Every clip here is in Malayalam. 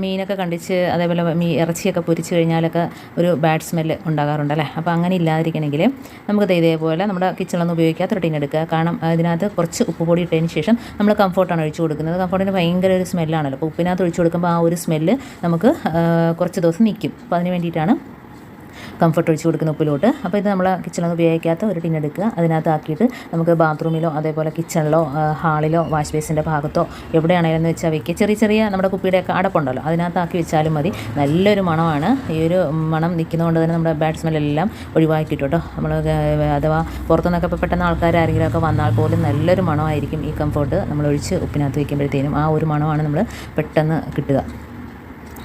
മീനൊക്കെ കണ്ടിച്ച് അതേപോലെ ഇറച്ചിയൊക്കെ പൊരിച്ച് കഴിഞ്ഞാലൊക്കെ ഒരു ബാഡ് സ്മെല്ല് ഉണ്ടാകാറുണ്ടല്ലേ. അപ്പോൾ അങ്ങനെ ഇല്ലാതിരിക്കണമെങ്കിൽ നമുക്ക് ഇതേപോലെ നമ്മുടെ കിച്ചണിലൊന്നും ഉപയോഗിക്കാത്ത ടിൻ എടുക്കുക. കാരണം ഇതിനകത്ത് കുറച്ച് ഉപ്പ് പൊടി ഇട്ടതിന് ശേഷം നമ്മൾ കംഫോർട്ടാണ് ഒഴിച്ച് കൊടുക്കുന്നത്. കംഫോർട്ടിന് ഭയങ്കര ഒരു സ്മെല്ലാണല്ലോ. അപ്പോൾ ഉപ്പിനകത്ത് ഒഴിച്ച് കൊടുക്കുമ്പോൾ ആ ഒരു സ്മെല്ല് നമുക്ക് കുറച്ച് ദിവസം നിൽക്കും. അപ്പോൾ അതിന് വേണ്ടിയിട്ടാണ് കംഫർട്ട് ഒഴിച്ച് കൊടുക്കുന്ന ഉപ്പിലോട്ട്. അപ്പോൾ ഇത് നമ്മൾ കിച്ചണിലൊന്നും ഉപയോഗിക്കാത്ത ഒരു ടിൻ എടുക്കുക. അതിനകത്താക്കിയിട്ട് നമുക്ക് ബാത്റൂമിലോ അതേപോലെ കിച്ചണിലോ ഹാളിലോ വാഷ് ബേസിൻ്റെ ഭാഗത്തോ എവിടെയാണെങ്കിലും വെച്ചാൽ വയ്ക്കുക. ചെറിയ നമ്മുടെ കുപ്പിയുടെയൊക്കെ അടപ്പുണ്ടല്ലോ, അതിനകത്താക്കി വെച്ചാലും മതി. നല്ലൊരു മണമാണ്. ഈ ഒരു മണം നിൽക്കുന്നതുകൊണ്ട് തന്നെ നമ്മുടെ ബാഡ് സ്മെല്ലെല്ലാം ഒഴിവാക്കി കിട്ടും കേട്ടോ. നമ്മൾ അഥവാ പുറത്തുനിന്നൊക്കെ ഇപ്പോൾ പെട്ടെന്ന് ആൾക്കാർ ആരെങ്കിലുമൊക്കെ വന്നാൽ പോലും നല്ലൊരു മണമായിരിക്കും ഈ കംഫർട്ട് നമ്മൾ ഒഴിച്ച് ഉപ്പിനകത്ത് വയ്ക്കുമ്പോഴത്തേനും. ആ ഒരു മണമാണ് നമ്മൾ പെട്ടെന്ന് കിട്ടുക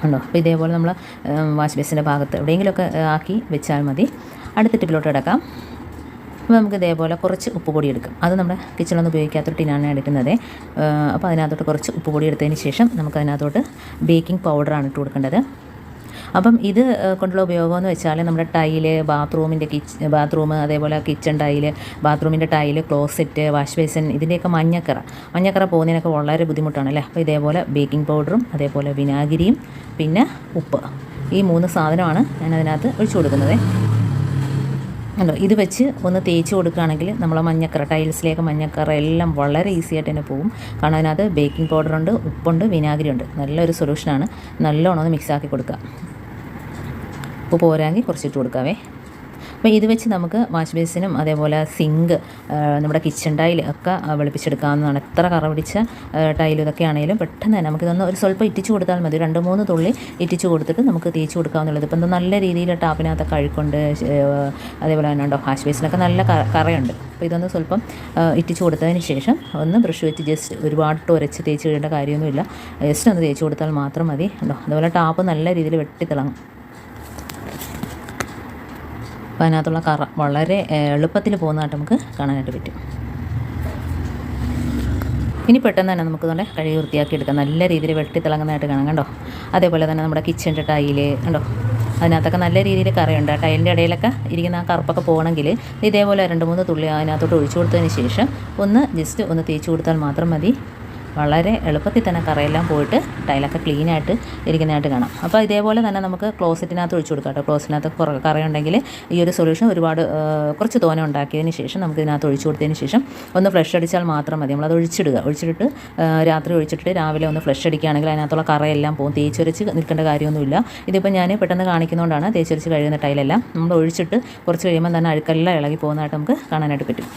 ഉണ്ടോ. അപ്പോൾ ഇതേപോലെ നമ്മൾ വാഷ് ബേസിൻ്റെ ഭാഗത്ത് എവിടെയെങ്കിലുമൊക്കെ ആക്കി വെച്ചാൽ മതി. അടുത്ത ടിപ്പിലോട്ട് കിടക്കാം. അപ്പോൾ നമുക്ക് ഇതേപോലെ കുറച്ച് ഉപ്പ് പൊടി എടുക്കും. അത് നമ്മുടെ കിച്ചണിലൊന്നും ഉപയോഗിക്കാത്തൊരു ടിനാണ് എടുക്കുന്നത്. അപ്പോൾ അതിനകത്തോട്ട് കുറച്ച് ഉപ്പ് പൊടി എടുത്തതിന് ശേഷം നമുക്കതിനകത്തോട്ട് ബേക്കിംഗ് പൗഡറാണ് ഇട്ട് കൊടുക്കേണ്ടത്. അപ്പം ഇത് കൊണ്ടുള്ള ഉപയോഗമെന്ന് വെച്ചാൽ നമ്മുടെ ടൈല്, ബാത്റൂം അതേപോലെ കിച്ചൺ ടൈല്, ബാത്റൂമിൻ്റെ ടൈല്, ക്ലോസറ്റ്, വാഷ് ബേസിൻ, ഇതിൻ്റെയൊക്കെ മഞ്ഞക്കറ പോകുന്നതിനൊക്കെ വളരെ ബുദ്ധിമുട്ടാണല്ലേ. അപ്പോൾ ഇതേപോലെ ബേക്കിംഗ് പൗഡറും അതേപോലെ വിനാഗിരിയും പിന്നെ ഉപ്പ്, ഈ 3 സാധനമാണ് ഞാൻ അതിനകത്ത് ഒഴിച്ചു കൊടുക്കുന്നത്. ഉണ്ടോ, ഇത് വെച്ച് ഒന്ന് തേച്ച് കൊടുക്കുകയാണെങ്കിൽ നമ്മളെ ടൈൽസിലേക്ക് മഞ്ഞക്കറ എല്ലാം വളരെ ഈസി ആയിട്ട് തന്നെ പോകും. കാരണം അതിനകത്ത് ബേക്കിംഗ് പൗഡറുണ്ട്, ഉപ്പുണ്ട്, വിനാഗിരി ഉണ്ട്. നല്ലൊരു സൊല്യൂഷനാണ്. നല്ലോണം ഒന്ന് മിക്സാക്കി കൊടുക്കുക. ഉപ്പ് പോരാങ്കിൽ കുറച്ചിട്ട് കൊടുക്കാവേ. അപ്പോൾ ഇത് വെച്ച് നമുക്ക് വാഷ് ബേസിനും അതേപോലെ സിങ്ക്, നമ്മുടെ കിച്ചൺ ടൈൽ ഒക്കെ വെളുപ്പിച്ചെടുക്കാവുന്നതാണ്. എത്ര കറ പിടിച്ച ടൈൽ ഇതൊക്കെ ആണെങ്കിലും പെട്ടെന്ന് തന്നെ നമുക്കിതൊന്ന് ഒരു സ്വല്പം ഇറ്റിച്ച് കൊടുത്താൽ മതി. 2-3 തുള്ളി ഇറ്റിച്ച് കൊടുത്തിട്ട് നമുക്ക് തേച്ച് കൊടുക്കാവുന്നുള്ളത്. ഇപ്പം നല്ല രീതിയിൽ ടാപ്പിനകത്തൊക്കെ അഴുക്കുണ്ട്, അതേപോലെ തന്നെ ഉണ്ടോ വാഷ് ബേസിനൊക്കെ നല്ല കറയുണ്ട്. അപ്പോൾ ഇതൊന്ന് സ്വല്പം ഇറ്റിച്ച് കൊടുത്തതിന് ശേഷം ഒന്ന് ബ്രഷ് വെച്ച് ജസ്റ്റ് ഒരുപാട് ഉരച്ച് തേച്ച് കഴിയേണ്ട കാര്യമൊന്നുമില്ല. ജസ്റ്റ് ഒന്ന് തേച്ച് കൊടുത്താൽ മാത്രം മതി. ഉണ്ടോ, അതുപോലെ ടാപ്പ് നല്ല രീതിയിൽ വെട്ടിത്തിളങ്ങും. അപ്പോൾ അതിനകത്തുള്ള കറ വളരെ എളുപ്പത്തിൽ പോകുന്നതായിട്ട് നമുക്ക് കാണാനായിട്ട് പറ്റും. ഇനി പെട്ടെന്ന് തന്നെ നമുക്ക് തന്നെ കഴുകി വൃത്തിയാക്കി എടുക്കാം. നല്ല രീതിയിൽ വെട്ടിത്തിളങ്ങുന്നതായിട്ട് കാണാം കണ്ടോ. അതേപോലെ തന്നെ നമ്മുടെ കിച്ചൻ്റെ ടൈല് കണ്ടോ, അതിനകത്തൊക്കെ നല്ല രീതിയിൽ കറയുണ്ട്. ആ ടൈലിൻ്റെ ഇടയിലൊക്കെ ഇരിക്കുന്ന ആ കറുപ്പൊക്കെ പോകണമെങ്കിൽ ഇതേപോലെ 2-3 തുള്ളി അതിനകത്തോട്ട് ഒഴിച്ചു കൊടുത്തതിന് ശേഷം ഒന്ന് ജസ്റ്റ് ഒന്ന് തേച്ച് കൊടുത്താൽ മാത്രം മതി. വളരെ എളുപ്പത്തിൽ തന്നെ കറയെല്ലാം പോയിട്ട് ടൈലൊക്കെ ക്ലീനായിട്ട് ഇരിക്കുന്നതായിട്ട് കാണാം. അപ്പോൾ ഇതേപോലെ തന്നെ നമുക്ക് ക്ലോസറ്റിനകത്ത് ഒഴിച്ചു കൊടുക്കാം കേട്ടോ. ക്ലോസറ്റിനകത്ത് കറയുണ്ടെങ്കിൽ ഈ ഒരു സൊല്യൂഷൻ കുറച്ച് തോനെ ഉണ്ടാക്കിയതിന് ശേഷം നമുക്ക് ഇതിനകത്ത് ഒഴിച്ചു കൊടുത്തതിന് ശേഷം ഒന്ന് ഫ്ലഷ് അടിച്ചാൽ മാത്രം മതി. നമ്മളത് ഒഴിച്ചിട്ടിട്ട് രാത്രി ഒഴിച്ചിട്ട് രാവിലെ ഒന്ന് ഫ്ലഷ് അടിക്കുകയാണെങ്കിൽ അതിനകത്തുള്ള കറയെല്ലാം പോകും. തേച്ചൊരച്ച് നിൽക്കേണ്ട കാര്യമൊന്നുമില്ല. ഇതിപ്പോൾ ഞാൻ പെട്ടെന്ന് കാണിക്കുന്നതുകൊണ്ടാണ് തേച്ചൊരച്ച് കഴിയുന്ന ടൈലെല്ലാം നമ്മൾ ഒഴിച്ചിട്ട് കുറച്ച് കഴിയുമ്പോൾ തന്നെ അഴുക്കെല്ലാം ഇളകി പോകുന്നതായിട്ട് നമുക്ക് കാണാനായിട്ട് പറ്റും.